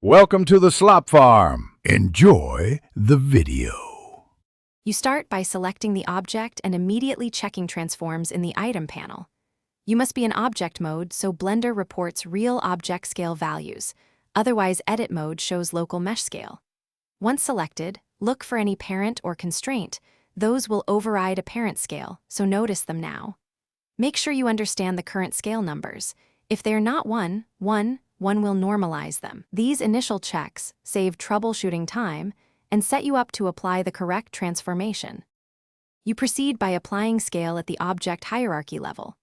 Welcome to the slop farm. Enjoy the video. You start by selecting the object and immediately checking transforms in the item panel. You must be in object mode so Blender reports real object scale values. Otherwise, edit mode shows local mesh scale. Once selected, look for any parent or constraint. Those will override a parent scale, so notice them now. Make sure you understand the current scale numbers. If they're not 1 will normalize them. These initial checks save troubleshooting time and set you up to apply the correct transformation. You proceed by applying scale at the object hierarchy level.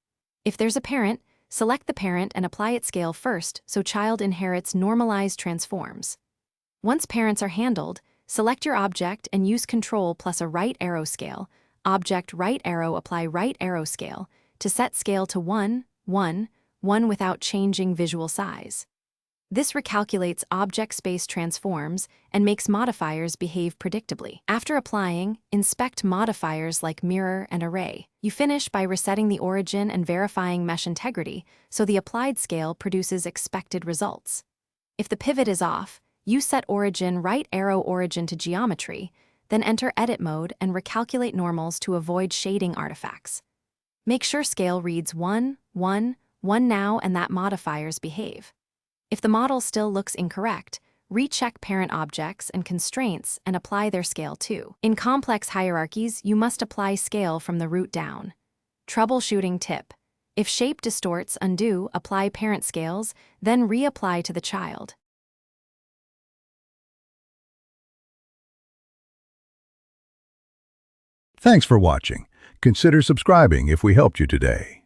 If there's a parent, select the parent and apply its scale first so child inherits normalized transforms. Once parents are handled, select your object and use Control plus a right arrow scale, object right arrow apply right arrow scale, to set scale to 1 without changing visual size. This recalculates object space transforms and makes modifiers behave predictably. After applying, inspect modifiers like mirror and array. You finish by resetting the origin and verifying mesh integrity so the applied scale produces expected results. If the pivot is off, you set origin right arrow origin to geometry, then enter edit mode and recalculate normals to avoid shading artifacts. Make sure scale reads 1 now and that modifiers behave. If the model still looks incorrect, recheck parent objects and constraints and apply their scale too. In complex hierarchies, you must apply scale from the root down. Troubleshooting tip: if shape distorts, undo, apply parent scales, then reapply to the child. Thanks for watching. Consider subscribing if we helped you today.